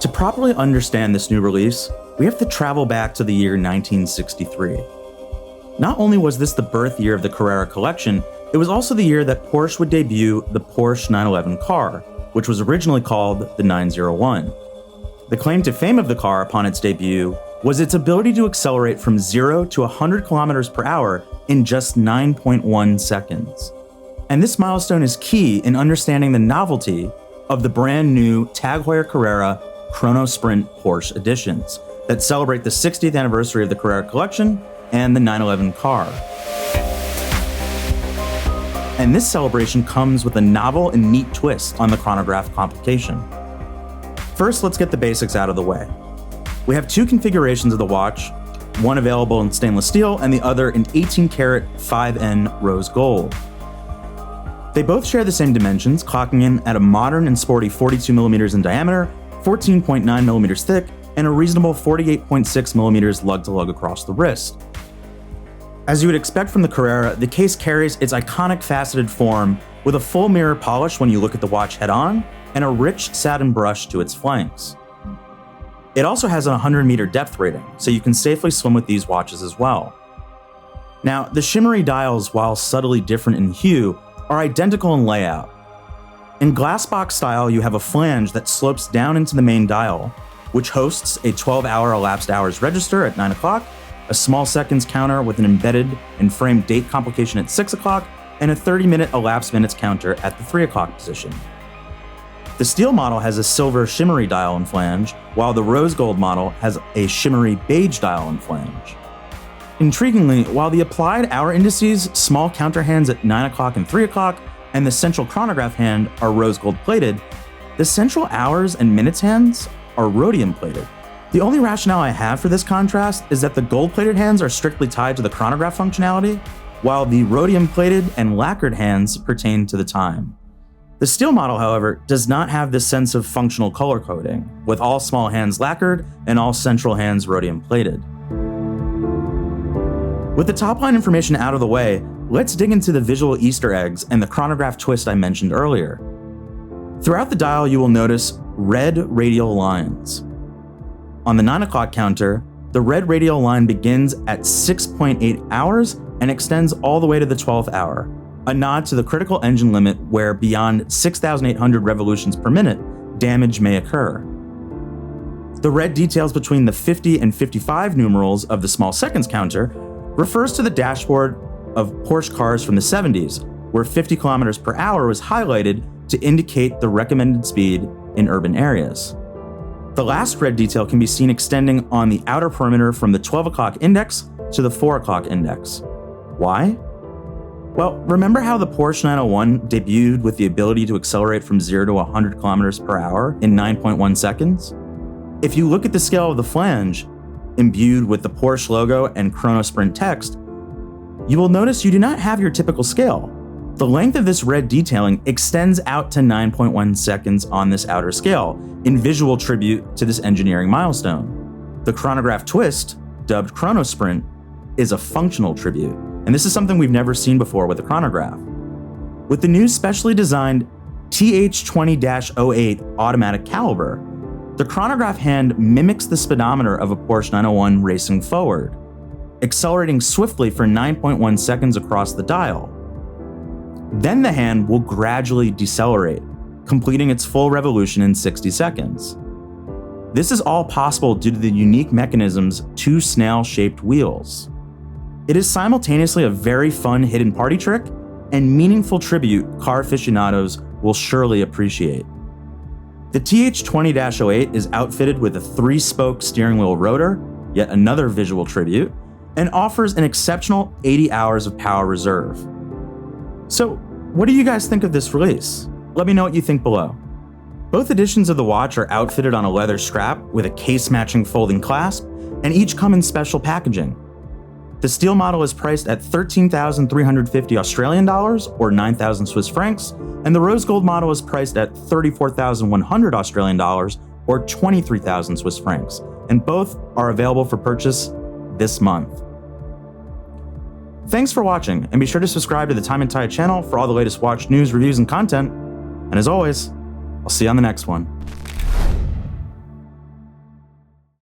To properly understand this new release, we have to travel back to the year 1963. Not only was this the birth year of the Carrera collection, it was also the year that Porsche would debut the Porsche 911 car, which was originally called the 901. The claim to fame of the car upon its debut was its ability to accelerate from 0 to 100 kilometers per hour in just 9.1 seconds. And this milestone is key in understanding the novelty of the brand new TAG Heuer Carrera Chronosprint Porsche Editions that celebrate the 60th anniversary of the Carrera collection and the 911 car. And this celebration comes with a novel and neat twist on the chronograph complication. First, let's get the basics out of the way. We have two configurations of the watch, one available in stainless steel and the other in 18-karat 5N rose gold. They both share the same dimensions, clocking in at a modern and sporty 42 millimeters in diameter, 14.9 millimeters thick, and a reasonable 48.6 millimeters lug-to-lug across the wrist. As you would expect from the Carrera, the case carries its iconic faceted form with a full mirror polish when you look at the watch head-on, and a rich satin brush to its flanks. It also has a 100-meter depth rating, so you can safely swim with these watches as well. Now, the shimmery dials, while subtly different in hue, are identical in layout. In glassbox style, you have a flange that slopes down into the main dial, which hosts a 12-hour elapsed hours register at 9 o'clock, a small seconds counter with an embedded and framed date complication at 6 o'clock, and a 30-minute elapsed minutes counter at the 3 o'clock position. The steel model has a silver shimmery dial and flange, while the rose gold model has a shimmery beige dial and flange. Intriguingly, while the applied hour indices, small counter hands at 9 o'clock and 3 o'clock, and the central chronograph hand are rose gold plated, the central hours and minutes hands are rhodium plated. The only rationale I have for this contrast is that the gold plated hands are strictly tied to the chronograph functionality, while the rhodium plated and lacquered hands pertain to the time. The steel model, however, does not have this sense of functional color coding, with all small hands lacquered and all central hands rhodium plated. With the top line information out of the way, let's dig into the visual Easter eggs and the chronograph twist I mentioned earlier. Throughout the dial, you will notice red radial lines. On the 9 o'clock counter, the red radial line begins at 6.8 hours and extends all the way to the 12th hour, a nod to the critical engine limit where beyond 6,800 revolutions per minute, damage may occur. The red details between the 50 and 55 numerals of the small seconds counter refers to the dashboard of Porsche cars from the 70s, where 50 kilometers per hour was highlighted to indicate the recommended speed in urban areas. The last red detail can be seen extending on the outer perimeter from the 12 o'clock index to the 4 o'clock index. Why? Well, remember how the Porsche 901 debuted with the ability to accelerate from 0 to 100 kilometers per hour in 9.1 seconds? If you look at the scale of the flange, imbued with the Porsche logo and Chronosprint text, you will notice you do not have your typical scale. The length of this red detailing extends out to 9.1 seconds on this outer scale, in visual tribute to this engineering milestone. The chronograph twist, dubbed Chronosprint, is a functional tribute, and this is something we've never seen before with a chronograph. With the new specially designed TH20-08 automatic calibre, the chronograph hand mimics the speedometer of a Porsche 901 racing forward, accelerating swiftly for 9.1 seconds across the dial. Then the hand will gradually decelerate, completing its full revolution in 60 seconds. This is all possible due to the unique mechanism's two snail-shaped wheels. It is simultaneously a very fun hidden party trick and meaningful tribute car aficionados will surely appreciate. The TH20-08 is outfitted with a 3-spoke steering wheel rotor, yet another visual tribute, and offers an exceptional 80 hours of power reserve. So, what do you guys think of this release? Let me know what you think below. Both editions of the watch are outfitted on a leather strap with a case-matching folding clasp, and each come in special packaging. The steel model is priced at 13,350 Australian dollars or 9,000 Swiss francs, and the rose gold model is priced at 34,100 Australian dollars or 23,000 Swiss francs, and both are available for purchase this month. Thanks for watching, and be sure to subscribe to the Time+Tide channel for all the latest watch news, reviews, and content. And as always, I'll see you on the next one.